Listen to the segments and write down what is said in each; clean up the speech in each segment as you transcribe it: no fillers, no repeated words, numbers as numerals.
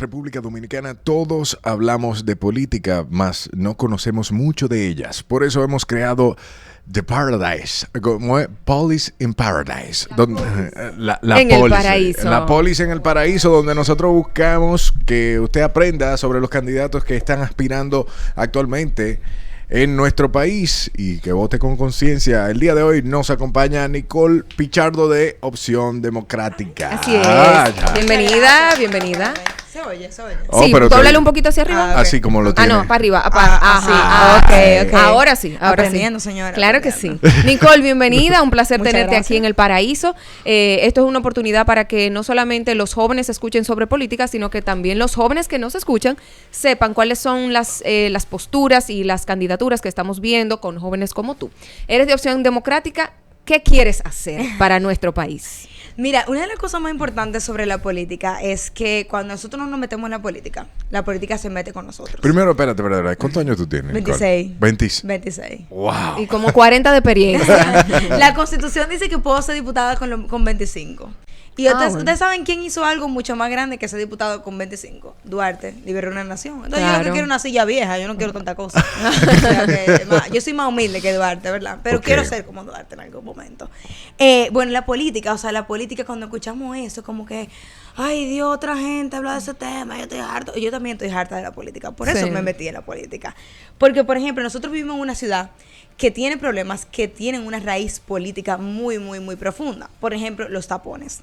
República Dominicana todos hablamos de política, mas no conocemos mucho de ellas. Por eso hemos creado The Paradise, como es Polis in Paradise, la en polis, el paraíso. La polis en el paraíso, donde nosotros buscamos que usted aprenda sobre los candidatos que están aspirando actualmente en nuestro país y que vote con conciencia. El día de hoy nos acompaña Nicole Pichardo de Opción Democrática. Así es. Ya. Bienvenida, bienvenida. Se oye. Oh, Sí, pero tú háblale un poquito hacia arriba. Así como lo tiene. No, para arriba. sí. Ok. Ahora sí, Aprendiendo, señora. Claro que sí. Nicole, bienvenida. Un placer Muchas tenerte gracias. aquí en El Paraíso. Esto es una oportunidad para que no solamente los jóvenes escuchen sobre política, sino que también los jóvenes que nos escuchan sepan cuáles son las posturas y las candidaturas que estamos viendo con jóvenes como tú. Eres de Opción Democrática. ¿Qué quieres hacer para nuestro país? Mira, una de las cosas más importantes sobre la política es que cuando nosotros no nos metemos en la política se mete con nosotros. Primero, espérate. ¿Cuántos años tú tienes, Nicole? 26. 26. 26. Wow. Y como 40 de experiencia. La Constitución dice que puedo ser diputada con 25. Y ustedes saben quién hizo algo mucho más grande que ser diputado con 25. Duarte, liberó una nación. Entonces yo lo que quiero es una silla vieja, yo no quiero tanta cosa. O sea, yo soy más humilde que Duarte, ¿verdad? Pero quiero ser como Duarte en algún momento. Bueno, la política cuando escuchamos eso, como que, ay Dios, otra gente habla de ese tema, yo estoy harto. Yo también estoy harta de la política, por eso me metí en la política. Porque, por ejemplo, nosotros vivimos en una ciudad que tiene problemas que tienen una raíz política muy, muy, muy profunda. Por ejemplo, los tapones.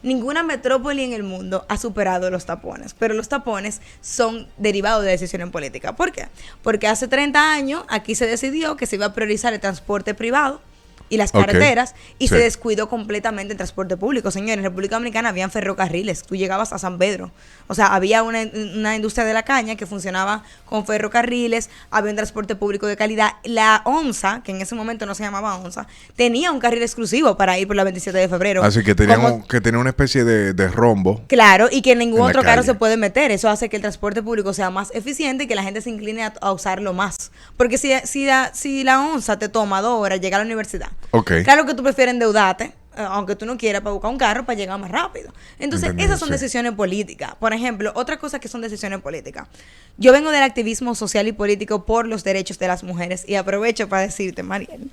Ninguna metrópoli en el mundo ha superado los tapones, pero los tapones son derivados de decisiones políticas. ¿Por qué? Porque hace 30 años aquí se decidió que se iba a priorizar el transporte privado y las carreteras, y se descuidó completamente el transporte público. Señores, en República Dominicana habían ferrocarriles, tú llegabas a San Pedro, o sea, había una industria de la caña que funcionaba con ferrocarriles, había un transporte público de calidad. La ONSA, que en ese momento no se llamaba ONSA, tenía un carril exclusivo para ir por la 27 de febrero. Así que tenía una especie de rombo. Claro, y que ningún otro carro calle se puede meter. Eso hace que el transporte público sea más eficiente y que la gente se incline a usarlo más. Porque si la ONSA te toma 2 horas llegar a la universidad, Okay. claro que tú prefieres endeudarte, aunque tú no quieras, para buscar un carro para llegar más rápido. Entonces, Entendido, esas son sí. decisiones políticas. Por ejemplo, otra cosa que son decisiones políticas. Yo vengo del activismo social y político por los derechos de las mujeres y aprovecho para decirte, Mariel,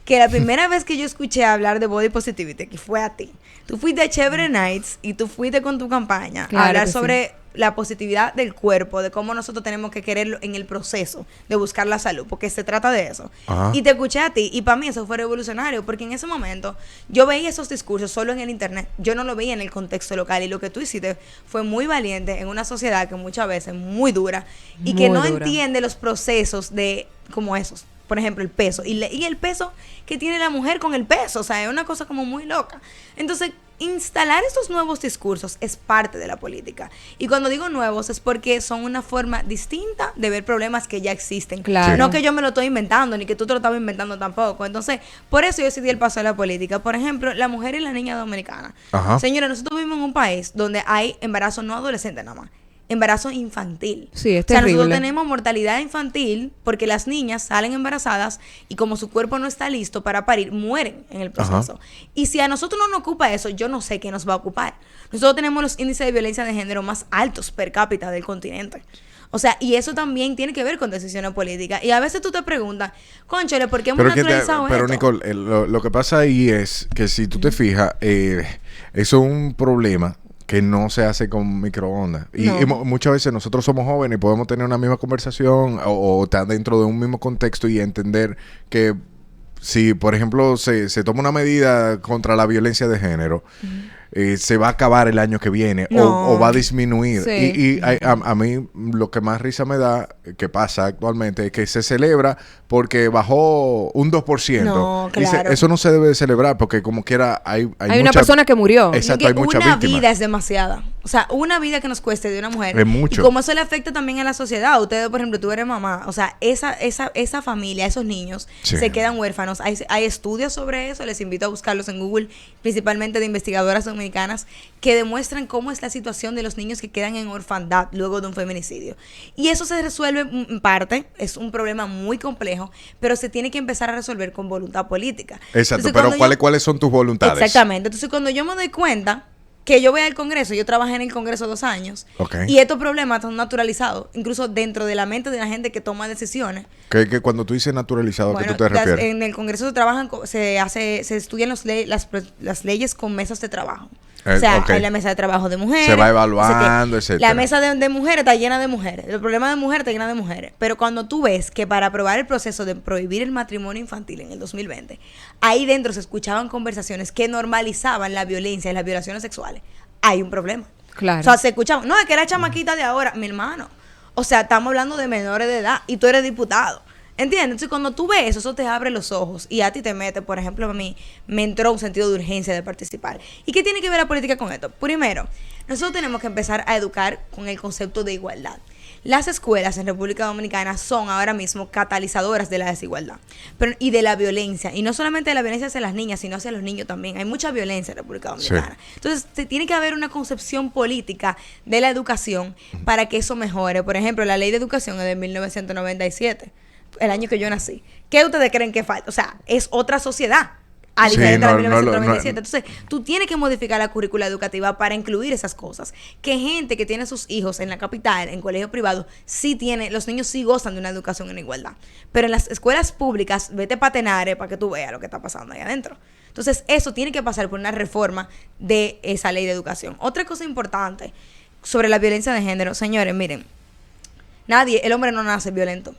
que la primera vez que yo escuché hablar de body positivity, que fue a ti, tú fuiste a Chévere Nights y tú fuiste con tu campaña Claro a hablar que sobre la positividad del cuerpo, de cómo nosotros tenemos que quererlo en el proceso de buscar la salud, porque se trata de eso. Ajá. Y te escuché a ti, y para mí eso fue revolucionario, porque en ese momento yo veía esos discursos solo en el internet, yo no lo veía en el contexto local, y lo que tú hiciste fue muy valiente en una sociedad que muchas veces es muy dura, y que Muy no dura. entiende los procesos de como esos. Por ejemplo, el peso. Y el peso que tiene la mujer con el peso. O sea, es una cosa como muy loca. Entonces, instalar estos nuevos discursos es parte de la política. Y cuando digo nuevos es porque son una forma distinta de ver problemas que ya existen. Claro. No que yo me lo estoy inventando, ni que tú te lo estabas inventando tampoco. Entonces, por eso yo decidí el paso de la política. Por ejemplo, la mujer y la niña dominicana. Ajá. Señora, nosotros vivimos en un país donde hay embarazo no adolescente nada más. Embarazo infantil. Sí, es O sea, nosotros terrible. tenemos mortalidad infantil porque las niñas salen embarazadas y como su cuerpo no está listo para parir, mueren en el proceso. Y si a nosotros no nos ocupa eso, yo no sé qué nos va a ocupar. Nosotros tenemos los índices de violencia de género más altos per cápita del continente. O sea, y eso también tiene que ver con decisiones políticas. Y a veces tú te preguntas, cónchale, ¿por qué hemos naturalizado Pero esto? Nicole, lo que pasa ahí es que si tú te fijas, eso es un problema que no se hace con microondas. No. Y muchas veces nosotros somos jóvenes y podemos tener una misma conversación o estar dentro de un mismo contexto y entender que si, por ejemplo, se toma una medida contra la violencia de género, se va a acabar el año que viene o va a disminuir. Sí. Y a mí lo que más risa me da, que pasa actualmente, es que se celebra porque bajó un 2%. No, claro. Eso no se debe de celebrar porque como quiera hay Hay una mucha- persona que murió. Exacto, Que hay muchas una víctimas. vida es demasiada. O sea, una vida que nos cueste de una mujer. Es mucho. Y como eso le afecta también a la sociedad. Ustedes, por ejemplo, tú eres mamá. O sea, esa familia, esos niños, Sí. se quedan huérfanos. Hay estudios sobre eso. Les invito a buscarlos en Google, principalmente de investigadoras dominicanas, que demuestran cómo es la situación de los niños que quedan en orfandad luego de un feminicidio. Y eso se resuelve en parte. Es un problema muy complejo, pero se tiene que empezar a resolver con voluntad política. Exacto, Entonces, pero cuando yo- ¿cuáles son tus voluntades? Exactamente. Entonces, cuando yo me doy cuenta que yo voy al Congreso, yo trabajé en el Congreso 2 años, y estos problemas están naturalizados, incluso dentro de la mente de la gente que toma decisiones. Que cuando tú dices naturalizado, ¿a qué tú te refieres? En el Congreso se estudian las leyes con mesas de trabajo. O sea, hay la mesa de trabajo de mujeres. Se va evaluando, etcétera. La mesa de mujeres está llena de mujeres. El problema de mujeres está llena de mujeres. Pero cuando tú ves que para aprobar el proceso de prohibir el matrimonio infantil en el 2020, ahí dentro se escuchaban conversaciones que normalizaban la violencia y las violaciones sexuales, hay un problema. Claro. O sea, se escuchaban, no, es que era chamaquita de ahora, mi hermano. O sea, estamos hablando de menores de edad y tú eres diputado. ¿Entiendes? Entonces, cuando tú ves eso te abre los ojos y a ti te mete, por ejemplo, a mí me entró un sentido de urgencia de participar. ¿Y qué tiene que ver la política con esto? Primero, nosotros tenemos que empezar a educar con el concepto de igualdad. Las escuelas en República Dominicana son ahora mismo catalizadoras de la desigualdad y de la violencia. Y no solamente de la violencia hacia las niñas, sino hacia los niños también. Hay mucha violencia en República Dominicana. Sí. Entonces, tiene que haber una concepción política de la educación para que eso mejore. Por ejemplo, la Ley de Educación es de 1997. El año que yo nací. ¿Qué ustedes creen que falta? O sea, es otra sociedad. A diferencia de 1997. Entonces, tú tienes que modificar la currícula educativa para incluir esas cosas. Que gente que tiene sus hijos en la capital, en colegios privados, sí tiene, los niños sí gozan de una educación en igualdad. Pero en las escuelas públicas, vete para Tenares para que tú veas lo que está pasando ahí adentro. Entonces, eso tiene que pasar por una reforma de esa ley de educación. Otra cosa importante sobre la violencia de género, señores, miren, el hombre no nace violento.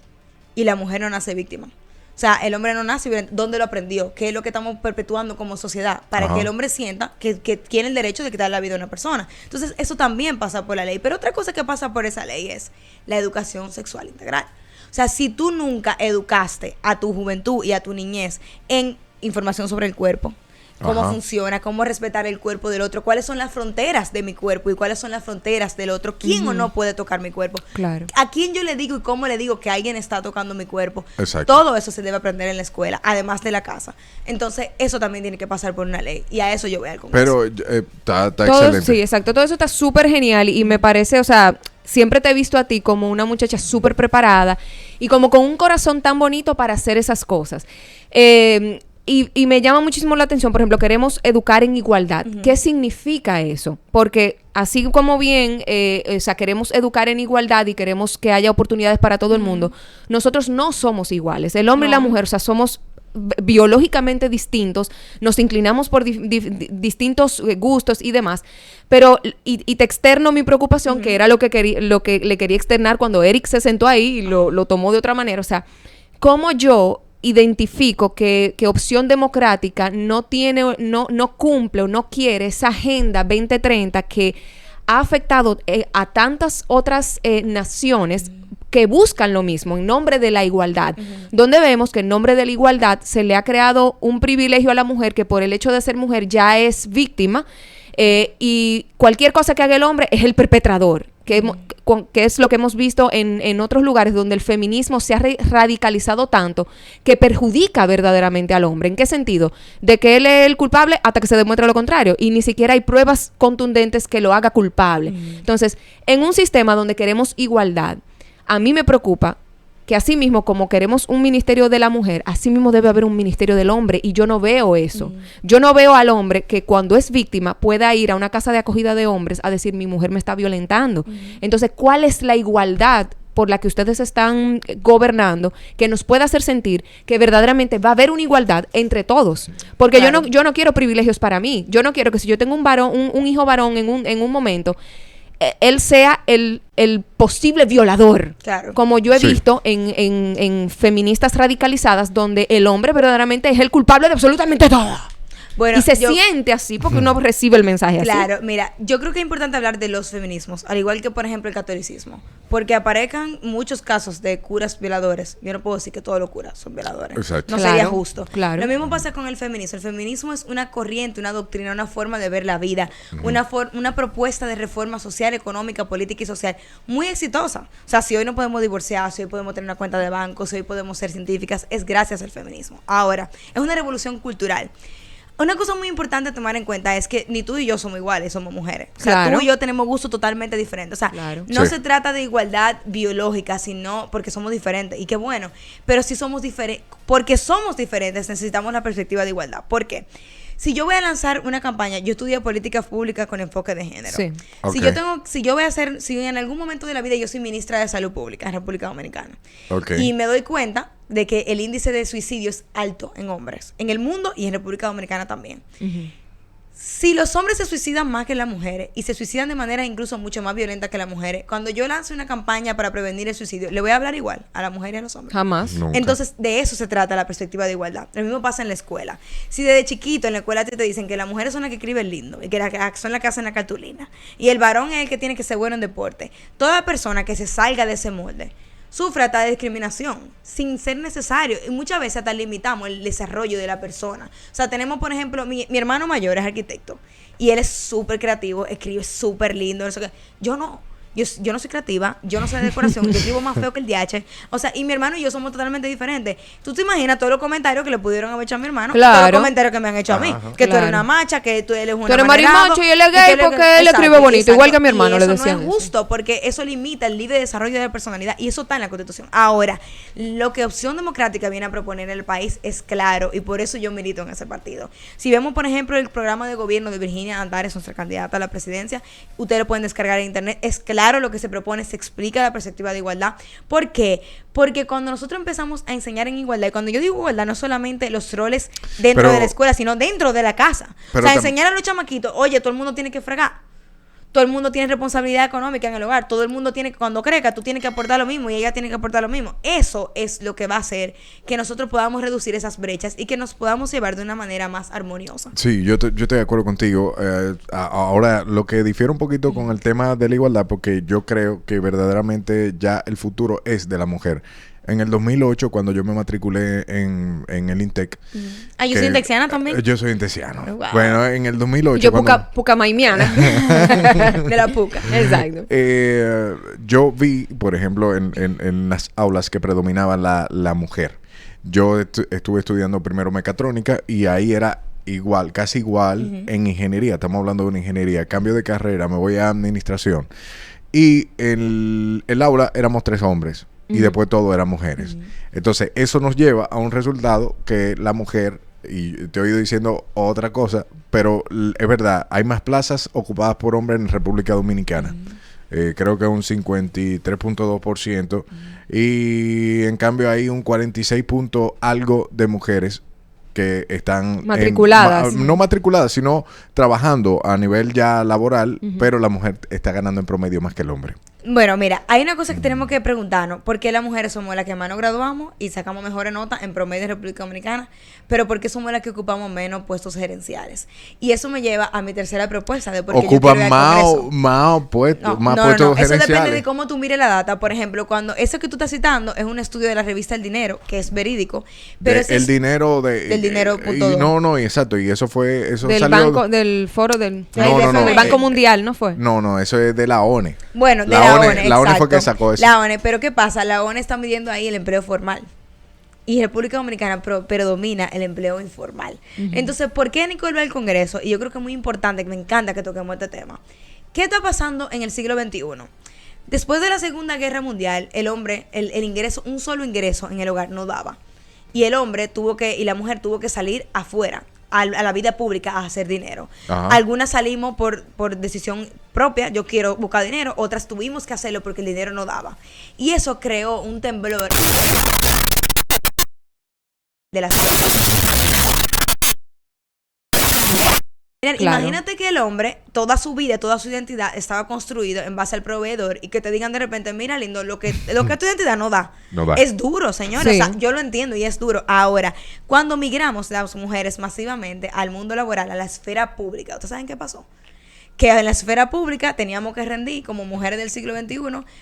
Y la mujer no nace víctima. O sea, el hombre no nace violento. ¿Dónde lo aprendió? ¿Qué es lo que estamos perpetuando como sociedad? Para que el hombre sienta que tiene el derecho de quitar la vida a una persona. Entonces, eso también pasa por la ley. Pero otra cosa que pasa por esa ley es la educación sexual integral. O sea, si tú nunca educaste a tu juventud y a tu niñez en información sobre el cuerpo, cómo funciona, cómo respetar el cuerpo del otro, cuáles son las fronteras de mi cuerpo y cuáles son las fronteras del otro, quién o no puede tocar mi cuerpo, claro, a quién yo le digo y cómo le digo que alguien está tocando mi cuerpo. Exacto. Todo eso se debe aprender en la escuela, además de la casa. Entonces, eso también tiene que pasar por una ley y a eso yo voy al Congreso. Pero está excelente. Sí, exacto. Todo eso está súper genial y me parece, o sea, siempre te he visto a ti como una muchacha súper preparada y como con un corazón tan bonito para hacer esas cosas. Y me llama muchísimo la atención, por ejemplo, queremos educar en igualdad. ¿Qué significa eso? Porque así como bien, o sea, queremos educar en igualdad y queremos que haya oportunidades para todo el mundo, nosotros no somos iguales. El hombre y la mujer, o sea, somos biológicamente distintos, nos inclinamos por distintos gustos y demás, pero y te externo mi preocupación, que era lo que le quería externar cuando Eric se sentó ahí y lo tomó de otra manera. O sea, cómo yo identifico que Opción Democrática no cumple o no quiere esa agenda 2030 que ha afectado a tantas otras naciones que buscan lo mismo en nombre de la igualdad, donde vemos que en nombre de la igualdad se le ha creado un privilegio a la mujer que por el hecho de ser mujer ya es víctima, y cualquier cosa que haga el hombre es el perpetrador, que es lo que hemos visto en otros lugares donde el feminismo se ha radicalizado tanto que perjudica verdaderamente al hombre. ¿En qué sentido? De que él es el culpable hasta que se demuestre lo contrario y ni siquiera hay pruebas contundentes que lo haga culpable. Entonces, en un sistema donde queremos igualdad, a mí me preocupa que así mismo como queremos un ministerio de la mujer, así mismo debe haber un ministerio del hombre, y yo no veo eso. Yo no veo al hombre que cuando es víctima pueda ir a una casa de acogida de hombres a decir, mi mujer me está violentando. Entonces, ¿cuál es la igualdad por la que ustedes están gobernando que nos pueda hacer sentir que verdaderamente va a haber una igualdad entre todos? Porque claro, yo no quiero privilegios para mí. Yo no quiero que si yo tengo un hijo varón en un momento, él sea el posible violador, claro, como yo he visto en feministas radicalizadas, donde el hombre verdaderamente es el culpable de absolutamente todo. Bueno, y se siente así porque uno recibe el mensaje así. Claro, mira, yo creo que es importante hablar de los feminismos, al igual que, por ejemplo, el catolicismo, porque aparezcan muchos casos de curas violadores. Yo no puedo decir que todos los curas son violadores. Exacto. No sería justo. Claro. Lo mismo pasa con el feminismo. El feminismo es una corriente, una doctrina, una forma de ver la vida, una propuesta de reforma social, económica, política y social muy exitosa. O sea, si hoy no podemos divorciar, si hoy podemos tener una cuenta de banco, si hoy podemos ser científicas, es gracias al feminismo. Ahora, es una revolución cultural. Una cosa muy importante a tomar en cuenta es que ni tú y yo somos iguales, somos mujeres. O sea, claro, tú y yo tenemos gustos totalmente diferentes. O sea, claro, no se trata de igualdad biológica, sino porque somos diferentes. Y qué bueno. Pero si somos diferentes, porque somos diferentes, necesitamos la perspectiva de igualdad. ¿Por qué? si yo voy a lanzar una campaña, yo estudié políticas públicas con enfoque de género. Sí. Ok. Si en algún momento de la vida yo soy ministra de Salud Pública en República Dominicana, Ok. y me doy cuenta de que el índice de suicidio es alto en hombres, en el mundo y en República Dominicana también. Si los hombres se suicidan más que las mujeres y se suicidan de manera incluso mucho más violenta que las mujeres, cuando yo lance una campaña para prevenir el suicidio, le voy a hablar igual a la mujer y a los hombres. Jamás. Nunca. Entonces, de eso se trata la perspectiva de igualdad. Lo mismo pasa en la escuela. Si desde chiquito en la escuela te dicen que las mujeres son las que escriben lindo y que son las que hacen la cartulina y el varón es el que tiene que ser bueno en deporte, toda persona que se salga de ese molde sufre hasta de discriminación sin ser necesario, y muchas veces hasta limitamos el desarrollo de la persona. O sea, tenemos, por ejemplo, mi hermano mayor es arquitecto y él es súper creativo, escribe súper lindo, no sé qué. Yo no soy creativa, yo no sé de decoración, yo escribo más feo que el DH. O sea, y mi hermano y yo somos totalmente diferentes. Tú te imaginas todos los comentarios que le pudieron haber hecho a mi hermano, Claro. todos los comentarios que me han hecho a mí, Ajá. que tú eres Claro. una macha, que tú eres un Tú eres marimacho y él es gay porque él escribe bonito, igual que mi hermano, y le eso decían no es eso. justo, porque eso limita el libre desarrollo de la personalidad y eso está en la Constitución. Ahora, lo que Opción Democrática viene a proponer en el país es claro y por eso yo milito en ese partido. Si vemos, por ejemplo, el programa de gobierno de Virginia Antares, nuestra candidata a la presidencia, ustedes lo pueden descargar en internet. Es claro lo que se propone, se explica la perspectiva de igualdad. ¿Por qué? Porque cuando nosotros empezamos a enseñar en igualdad, y cuando yo digo igualdad, no solamente los roles dentro Pero- de la escuela, sino dentro de la casa. O Pero sea, tam- enseñar a los chamaquitos, oye, todo el mundo tiene que fregar. Todo el mundo tiene responsabilidad económica en el hogar. Todo el mundo tiene que, cuando crezca, tú tienes que aportar lo mismo y ella tiene que aportar lo mismo. Eso es lo que va a hacer que nosotros podamos reducir esas brechas y que nos podamos llevar de una manera más armoniosa. Sí, yo estoy de acuerdo contigo. Ahora, lo que difiere un poquito con el tema de la igualdad, porque yo creo que verdaderamente ya el futuro es de la mujer. En el 2008, cuando yo me matriculé en el INTEC. Ah, yo que- soy intexiana también. Yo soy intexiano. Wow. Bueno, en el 2008. Yo cuando- pucamaimiana. De la puca. Exacto. Yo vi, por ejemplo, en las aulas que predominaba la mujer. Yo estuve estudiando primero mecatrónica y ahí era igual, casi igual en ingeniería. Estamos hablando de una ingeniería. Cambio de carrera, me voy a administración. Y en el aula éramos 3 hombres y después todo eran mujeres. Entonces, eso nos lleva a un resultado que la mujer, y te he oído diciendo otra cosa, pero es verdad, hay más plazas ocupadas por hombres en República Dominicana. Creo que un 53.2%. Y en cambio hay un 46 punto algo de mujeres que están Matriculadas. no matriculadas, sino trabajando a nivel ya laboral, pero la mujer está ganando en promedio más que el hombre. Bueno, mira, hay una cosa que tenemos que preguntarnos. ¿Por qué las mujeres somos las que más nos graduamos y sacamos mejores notas en promedio en República Dominicana? Pero ¿por qué somos las que ocupamos menos puestos gerenciales? Y eso me lleva a mi tercera propuesta de por qué yo quiero ir Ocupan al más Congreso. puestos, No, puestos Eso gerenciales. depende de cómo tú mires la data. Por ejemplo, cuando eso que tú estás citando es un estudio de la revista El Dinero, que es verídico. Pero ese El es- dinero de... del dinero punto dos. No, exacto. Y eso fue... Eso Del salió, banco, del foro del, No, del Banco Mundial, ¿no fue? No, eso es de la ONE. Bueno, de La la ONE ONE, la ONE fue exacto. que sacó eso. La ONE, pero ¿qué pasa? La ONE está midiendo ahí el empleo formal. Y República Dominicana predomina el empleo informal. Entonces, ¿por qué Nicole va al Congreso? Y yo creo que es muy importante, que me encanta que toquemos este tema. ¿Qué está pasando en el siglo XXI? Después de la Segunda Guerra Mundial, el hombre, el ingreso, un solo ingreso en el hogar no daba. Y el hombre y la mujer tuvo que salir afuera, a la vida pública, a hacer dinero. Ajá. Algunas salimos por decisión propia, yo quiero buscar dinero, otras tuvimos que hacerlo porque el dinero no daba. Y eso creó un temblor de la sociedad. Miren, Claro. imagínate que el hombre, toda su vida, toda su identidad estaba construido en base al proveedor y que te digan de repente, mira lindo, lo que tu identidad no da. No da. Es duro, señores. Sí. O sea, yo lo entiendo y es duro. Ahora, cuando migramos las mujeres masivamente al mundo laboral, a la esfera pública, ¿ustedes saben qué pasó? Que en la esfera pública teníamos que rendir como mujeres del siglo XXI,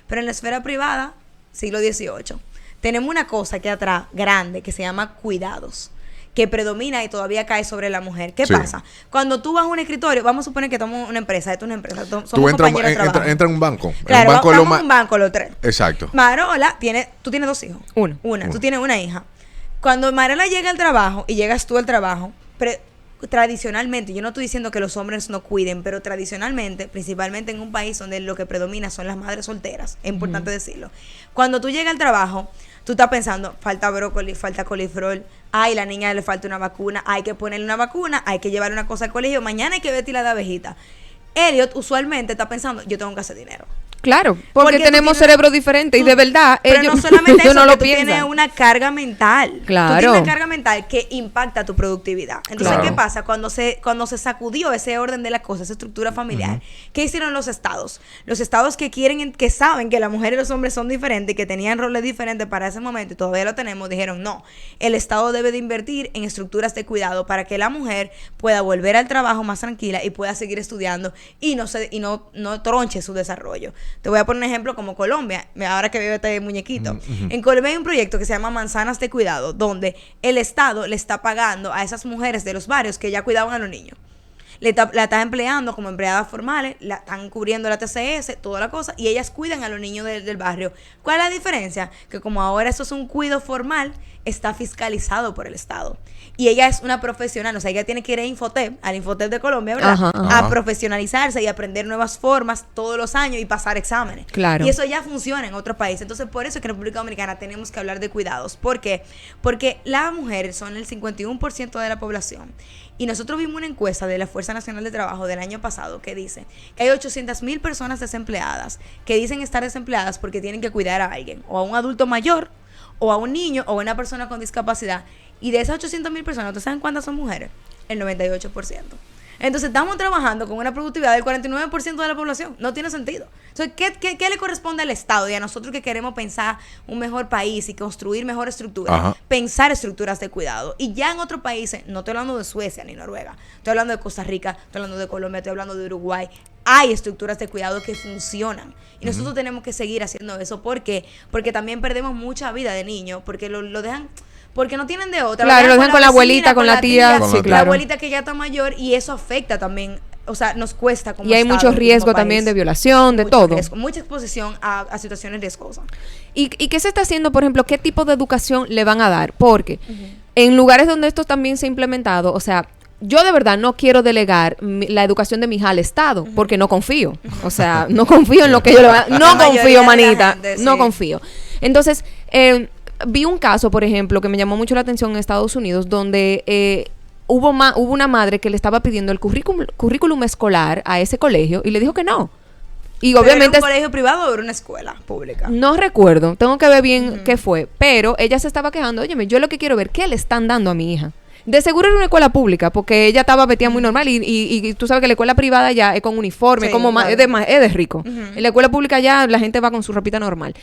pero en la esfera privada, siglo XVIII. Tenemos una cosa que atrás, grande, que se llama cuidados, que predomina y todavía cae sobre la mujer. ¿Qué Sí. pasa? Cuando tú vas a un escritorio, vamos a suponer que estamos en una empresa, esto es una empresa, somos Tú entras compañeros de trabajo. entra en un banco. Claro, en un banco es lo vamos más... a un banco los 3. Exacto. Marola, tú tienes 2 hijos. Uno. Tú tienes una hija. Cuando Marola llega al trabajo y llegas tú al trabajo, tradicionalmente, yo no estoy diciendo que los hombres no cuiden, pero tradicionalmente, principalmente en un país donde lo que predomina son las madres solteras, es importante decirlo. Cuando tú llegas al trabajo, tú estás pensando, falta brócoli, falta coliflor, ay, la niña le falta una vacuna, hay que ponerle una vacuna, hay que llevarle una cosa al colegio, mañana hay que vestirla de abejita. Elliot usualmente está pensando, yo tengo que hacer dinero. Claro, porque tenemos cerebros diferentes y de verdad pero ellos no solamente eso, no que lo tú piensan. tienes una carga mental. Claro. Tú tienes una carga mental que impacta tu productividad. Entonces, Claro. ¿qué pasa? Cuando se sacudió ese orden de las cosas, esa estructura familiar, ¿qué hicieron los estados? Los estados que saben que la mujer y los hombres son diferentes y que tenían roles diferentes para ese momento y todavía lo tenemos, dijeron, no, el estado debe de invertir en estructuras de cuidado para que la mujer pueda volver al trabajo más tranquila y pueda seguir estudiando y no tronche su desarrollo. Te voy a poner un ejemplo como Colombia, ahora que veo este muñequito. En Colombia hay un proyecto que se llama Manzanas de Cuidado, donde el Estado le está pagando a esas mujeres de los barrios que ya cuidaban a los niños. La está empleando como empleadas formales, la están cubriendo la TCS, toda la cosa, y ellas cuidan a los niños del barrio. ¿Cuál es la diferencia? Que como ahora eso es un cuido formal, está fiscalizado por el Estado. Y ella es una profesional, o sea, ella tiene que ir a Infotep, al Infotep de Colombia, ¿verdad? A profesionalizarse y aprender nuevas formas todos los años y pasar exámenes. Claro. Y eso ya funciona en otros países. Entonces, por eso es que en República Dominicana tenemos que hablar de cuidados. ¿Por qué? Porque las mujeres son el 51% de la población. Y nosotros vimos una encuesta de la Fuerza Nacional de Trabajo del año pasado que dice que hay 800,000 personas desempleadas que dicen estar desempleadas porque tienen que cuidar a alguien, o a un adulto mayor, o a un niño, o a una persona con discapacidad. Y de esas 800,000 personas, ¿ustedes saben cuántas son mujeres? El 98%. Entonces estamos trabajando con una productividad del 49% de la población. No tiene sentido. Entonces, ¿qué le corresponde al Estado y a nosotros que queremos pensar un mejor país y construir mejor estructura? Pensar estructuras de cuidado. Y ya en otros países, no estoy hablando de Suecia ni Noruega, estoy hablando de Costa Rica, estoy hablando de Colombia, estoy hablando de Uruguay. Hay estructuras de cuidado que funcionan. Y nosotros tenemos que seguir haciendo eso. ¿Por qué? Porque también perdemos mucha vida de niños, porque lo dejan... Porque no tienen de otra. Claro, lo dejan con la abuelita, con la tía. Sí, claro. La abuelita que ya está mayor y eso afecta también, o sea, nos cuesta como y hay Estado, mucho riesgo también de violación, de todo. Riesgo, mucha exposición a situaciones riesgosas. ¿Y qué se está haciendo, por ejemplo? ¿Qué tipo de educación le van a dar? Porque en lugares donde esto también se ha implementado, o sea, yo de verdad no quiero delegar la educación de mi hija al Estado, porque no confío. O sea, no confío en lo que ellos le van a dar. No confío, manita. Gente, no confío. Entonces, vi un caso, por ejemplo, que me llamó mucho la atención en Estados Unidos, donde hubo una madre que le estaba pidiendo el currículum escolar a ese colegio y le dijo que no. Y obviamente ¿era un colegio privado o era una escuela pública? No recuerdo, tengo que ver bien qué fue, pero ella se estaba quejando, óyeme, yo lo que quiero ver, ¿qué le están dando a mi hija? De seguro era una escuela pública, porque ella estaba vestida muy normal y tú sabes que la escuela privada ya es con uniforme, sí, como claro. es de rico. En la escuela pública ya la gente va con su ropita normal.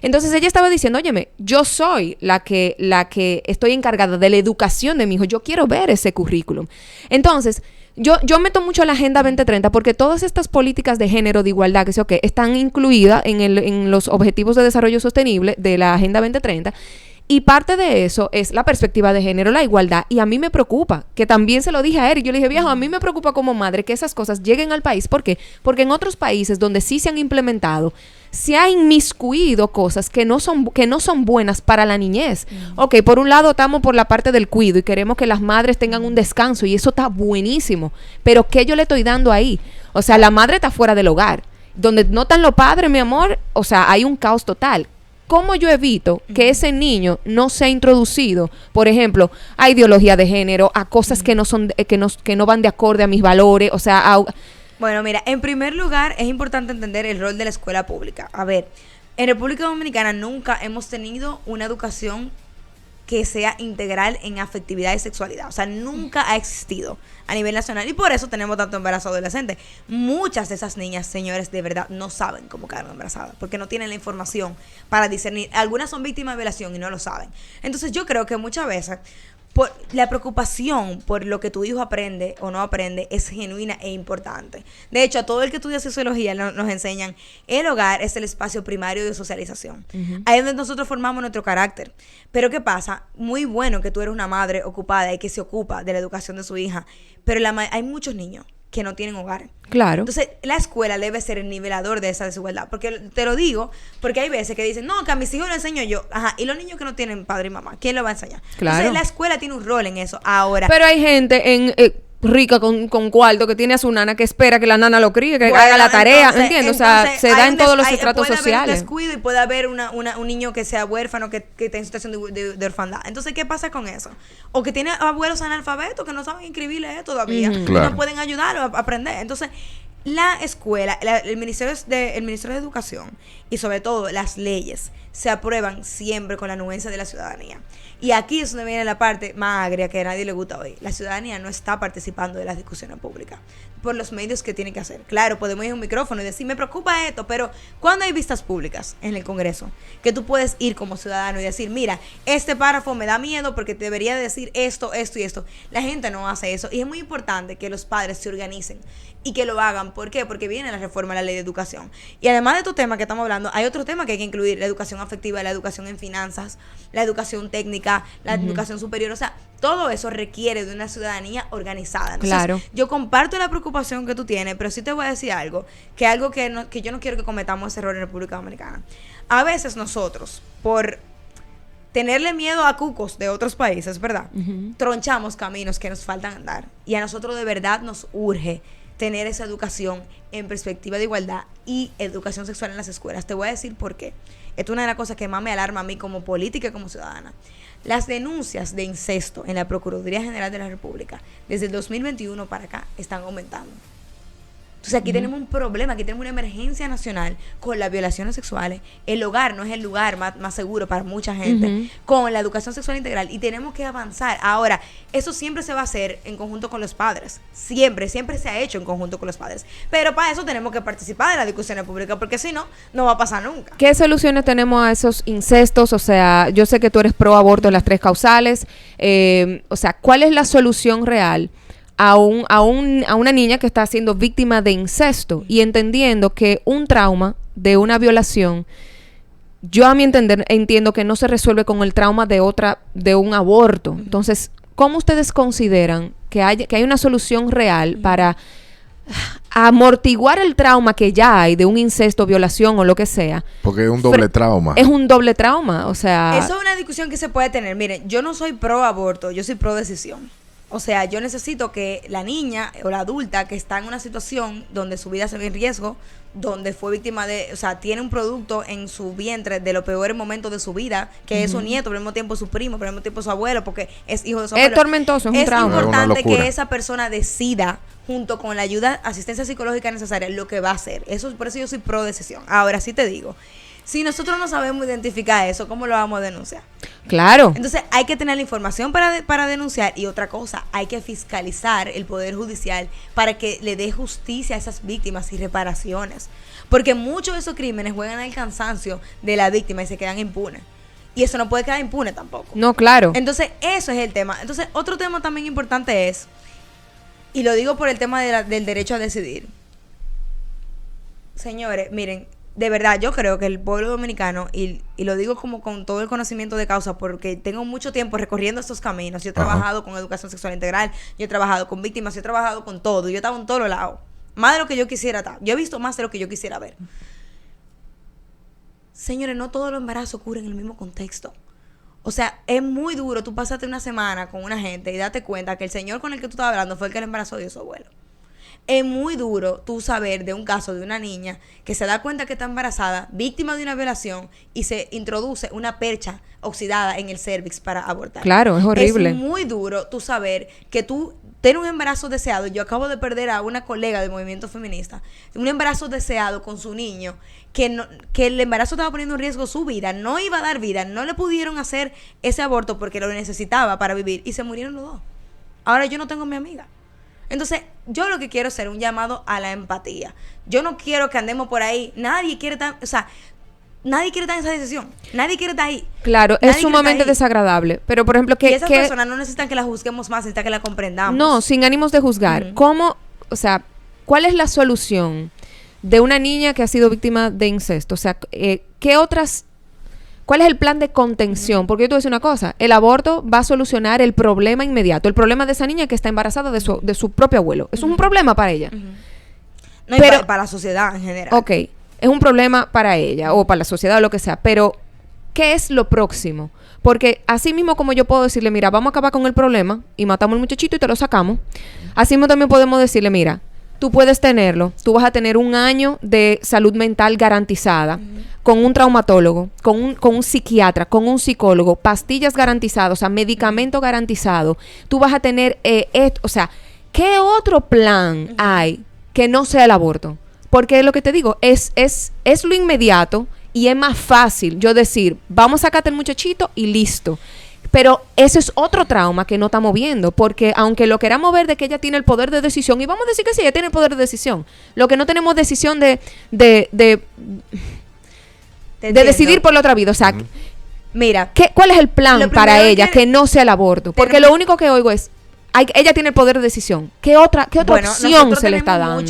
Entonces ella estaba diciendo, óyeme, yo soy la que estoy encargada de la educación de mi hijo, yo quiero ver ese currículum. Entonces, yo meto mucho la Agenda 2030 porque todas estas políticas de género, de igualdad, están incluidas en los Objetivos de Desarrollo Sostenible de la Agenda 2030. Y parte de eso es la perspectiva de género, la igualdad. Y a mí me preocupa, que también se lo dije a Eric. Yo le dije, viejo, a mí me preocupa como madre que esas cosas lleguen al país. ¿Por qué? Porque en otros países donde sí se han implementado, se ha inmiscuido cosas que no son buenas para la niñez. Ok, por un lado estamos por la parte del cuido y queremos que las madres tengan un descanso y eso está buenísimo. Pero ¿qué yo le estoy dando ahí? O sea, la madre está fuera del hogar. Donde no están los padres, mi amor, o sea, hay un caos total. ¿Cómo yo evito que ese niño no sea introducido, por ejemplo, a ideología de género, a cosas que no van de acorde a mis valores? O sea, Bueno, mira, en primer lugar es importante entender el rol de la escuela pública. A ver, en República Dominicana nunca hemos tenido una educación que sea integral en afectividad y sexualidad. O sea, nunca ha existido a nivel nacional. Y por eso tenemos tanto embarazo adolescente. Muchas de esas niñas, señores, de verdad no saben cómo quedaron embarazadas, porque no tienen la información para discernir. Algunas son víctimas de violación y no lo saben. Entonces yo creo que muchas veces por la preocupación por lo que tu hijo aprende o no aprende es genuina e importante. De hecho, a todo el que estudia sociología nos enseñan, el hogar es el espacio primario de socialización. Ahí es donde nosotros formamos nuestro carácter. Pero ¿qué pasa? Muy bueno que tú eres una madre ocupada y que se ocupa de la educación de su hija, pero hay muchos niños que no tienen hogar. Claro. Entonces, la escuela debe ser el nivelador de esa desigualdad. Porque te lo digo, porque hay veces que dicen, no, que a mis hijos lo enseño yo. Ajá, y los niños que no tienen padre y mamá, ¿quién lo va a enseñar? Claro. Entonces, la escuela tiene un rol en eso. Ahora. Pero hay gente rica con cuarto, que tiene a su nana, que espera que la nana lo críe, que haga la tarea, ¿entiendes? O sea, se da en todos los estratos sociales. Puede haber un descuido y puede haber un niño que sea huérfano, que esté en situación de orfandad. Entonces, ¿qué pasa con eso? O que tiene abuelos analfabetos que no saben escribirle todavía, y no pueden ayudarlo a aprender. Entonces, la escuela, el Ministerio de Educación y sobre todo las leyes se aprueban siempre con la anuencia de la ciudadanía. Y aquí es donde viene la parte más agria que a nadie le gusta hoy. La ciudadanía no está participando de las discusiones públicas por los medios que tiene que hacer. Claro, podemos ir a un micrófono y decir, me preocupa esto, pero ¿cuándo hay vistas públicas en el Congreso? Que tú puedes ir como ciudadano y decir, mira, este párrafo me da miedo porque debería decir esto, esto y esto. La gente no hace eso. Y es muy importante que los padres se organicen y que lo hagan. ¿Por qué? Porque viene la reforma de la ley de educación. Y además de estos temas que estamos hablando, hay otro tema que hay que incluir: la educación afectiva, la educación en finanzas, la educación técnica, la educación superior. O sea, todo eso requiere de una ciudadanía organizada. Entonces, claro. Yo comparto la preocupación que tú tienes, pero sí te voy a decir algo que yo no quiero que cometamos ese error en República Dominicana. A veces nosotros, por tenerle miedo a cucos de otros países, ¿verdad? Tronchamos caminos que nos faltan andar. Y a nosotros de verdad nos urge tener esa educación en perspectiva de igualdad y educación sexual en las escuelas. Te voy a decir por qué. Esto es una de las cosas que más me alarma a mí como política y como ciudadana. Las denuncias de incesto en la Procuraduría General de la República desde el 2021 para acá están aumentando. Entonces aquí tenemos un problema, aquí tenemos una emergencia nacional con las violaciones sexuales. El hogar no es el lugar más seguro para mucha gente, con la educación sexual integral, y tenemos que avanzar. Ahora, eso siempre se va a hacer en conjunto con los padres. Siempre se ha hecho en conjunto con los padres. Pero para eso tenemos que participar de la discusión pública, porque si no, no va a pasar nunca. ¿Qué soluciones tenemos a esos incestos? O sea, yo sé que tú eres pro aborto en las 3 causales. O sea, ¿cuál es la solución real a una niña que está siendo víctima de incesto, y entendiendo que un trauma de una violación, yo a mi entender entiendo que no se resuelve con el trauma de un aborto? Entonces, ¿cómo ustedes consideran que hay una solución real para amortiguar el trauma que ya hay de un incesto, violación o lo que sea? Porque es un doble trauma. Es un doble trauma, o sea... Eso es una discusión que se puede tener. Miren, yo no soy pro aborto, yo soy pro decisión. O sea, yo necesito que la niña o la adulta que está en una situación donde su vida se ve en riesgo, donde fue víctima de, o sea, tiene un producto en su vientre de los peores momentos de su vida, que es su nieto, pero al mismo tiempo su primo, pero al mismo tiempo su abuelo, porque es hijo de su abuelo. Es tormentoso, es un trauma. Es importante que esa persona decida, junto con la ayuda, asistencia psicológica necesaria, lo que va a hacer. Por eso yo soy pro decisión. Ahora sí te digo, si nosotros no sabemos identificar eso, ¿cómo lo vamos a denunciar? Claro. Entonces hay que tener la información para denunciar, y otra cosa, hay que fiscalizar el Poder Judicial para que le dé justicia a esas víctimas y reparaciones. Porque muchos de esos crímenes juegan al cansancio de la víctima y se quedan impunes. Y eso no puede quedar impune tampoco. No, claro. Entonces eso es el tema. Entonces otro tema también importante es, y lo digo por el tema del derecho a decidir. Señores, miren, de verdad, yo creo que el pueblo dominicano, y lo digo como con todo el conocimiento de causa, porque tengo mucho tiempo recorriendo estos caminos. Yo he trabajado con educación sexual integral, yo he trabajado con víctimas, yo he trabajado con todo, yo he estado en todos lados. Más de lo que yo quisiera estar. Yo he visto más de lo que yo quisiera ver. Señores, no todos los embarazos ocurren en el mismo contexto. O sea, es muy duro tú pasarte una semana con una gente y date cuenta que el señor con el que tú estabas hablando fue el que le embarazó de su abuelo. Es muy duro tú saber de un caso de una niña que se da cuenta que está embarazada, víctima de una violación, y se introduce una percha oxidada en el cervix para abortar. Claro, es horrible. Es muy duro tú saber que tú tienes un embarazo deseado. Yo acabo de perder a una colega del movimiento feminista, un embarazo deseado con su niño, que el embarazo estaba poniendo en riesgo su vida, no iba a dar vida, no le pudieron hacer ese aborto porque lo necesitaba para vivir, y se murieron los dos. Ahora yo no tengo a mi amiga. Entonces, yo lo que quiero es hacer un llamado a la empatía. Yo no quiero que andemos por ahí. Nadie quiere estar en esa decisión. Nadie quiere estar ahí. Claro, es sumamente desagradable. Pero, por ejemplo, y esas personas no necesitan que la juzguemos más, necesitan que la comprendamos. No, sin ánimos de juzgar. ¿Cómo, o sea, cuál es la solución de una niña que ha sido víctima de incesto? O sea, ¿cuál es el plan de contención? Porque yo te voy a decir una cosa, el aborto va a solucionar el problema inmediato, el problema de esa niña que está embarazada de su propio abuelo. Eso es un problema para ella. No, pero para la sociedad en general. Ok, es un problema para ella o para la sociedad o lo que sea, pero ¿qué es lo próximo? Porque así mismo como yo puedo decirle, mira, vamos a acabar con el problema y matamos al muchachito y te lo sacamos. Así mismo también podemos decirle, mira, tú puedes tenerlo, tú vas a tener 1 año de salud mental garantizada, con un traumatólogo, con un psiquiatra, con un psicólogo, pastillas garantizadas, o sea, medicamento garantizado. Tú vas a tener o sea, ¿qué otro plan hay que no sea el aborto? Porque lo que te digo, es lo inmediato y es más fácil yo decir, vamos a sacarte el muchachito y listo. Pero ese es otro trauma que no estamos viendo, porque aunque lo queramos ver de que ella tiene el poder de decisión, y vamos a decir que sí, ella tiene el poder de decisión, lo que no tenemos decisión de decidir por la otra vida. O sea, mira, ¿cuál es el plan para ella que no sea el aborto? Porque lo único que oigo es, ella tiene el poder de decisión. ¿Qué otra opción se le está dando?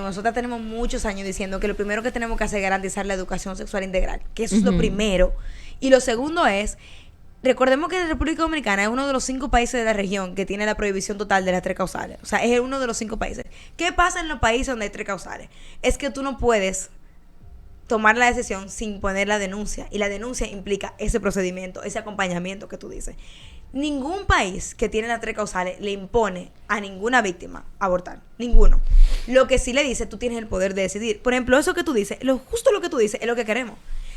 Nosotros tenemos muchos años diciendo que lo primero que tenemos que hacer es garantizar la educación sexual integral, que eso es lo primero. Y lo segundo es, recordemos que la República Dominicana es uno de los 5 países de la región que tiene la prohibición total de las 3 causales. O sea, es uno de los 5 países. ¿Qué pasa en los países donde hay 3 causales? Es que tú no puedes tomar la decisión sin poner la denuncia. Y la denuncia implica ese procedimiento, ese acompañamiento que tú dices. Ningún país que tiene las 3 causales le impone a ninguna víctima abortar. Ninguno. Lo que sí le dice, tú tienes el poder de decidir. Por ejemplo, eso que tú dices, justo lo que tú dices es lo que queremos.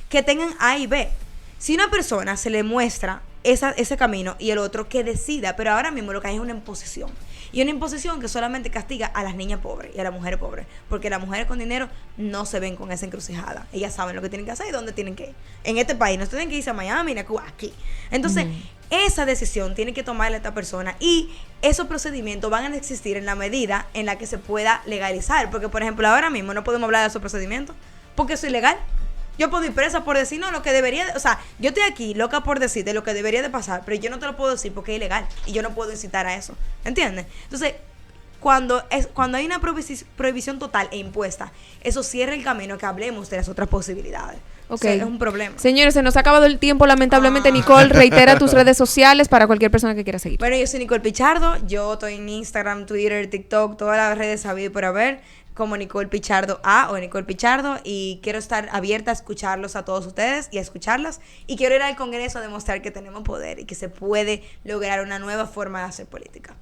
Que tengan A y B. Si una persona se le muestra ese camino y el otro que decida, pero ahora mismo lo que hay es una imposición. Y una imposición que solamente castiga a las niñas pobres y a las mujeres pobres. Porque las mujeres con dinero no se ven con esa encrucijada. Ellas saben lo que tienen que hacer y dónde tienen que ir. En este país no tienen que irse a Miami ni a Cuba, aquí. Entonces, esa decisión tiene que tomarla esta persona. Y esos procedimientos van a existir en la medida en la que se pueda legalizar. Porque, por ejemplo, ahora mismo no podemos hablar de esos procedimientos porque eso es ilegal. Yo puedo ir presa por decir, no, lo que debería... O sea, yo estoy aquí loca por decir de lo que debería de pasar, pero yo no te lo puedo decir porque es ilegal y yo no puedo incitar a eso. ¿Entiendes? Entonces, cuando hay una prohibición total e impuesta, eso cierra el camino que hablemos de las otras posibilidades. Ok. O sea, es un problema. Señores, se nos ha acabado el tiempo, lamentablemente. Nicole, reitera tus redes sociales para cualquier persona que quiera seguir. Bueno, yo soy Nicole Pichardo. Yo estoy en Instagram, Twitter, TikTok, todas las redes sabidas por haber, como Nicole Pichardo A o Nicole Pichardo, y quiero estar abierta a escucharlos a todos ustedes y a escucharlas, y quiero ir al Congreso a demostrar que tenemos poder y que se puede lograr una nueva forma de hacer política.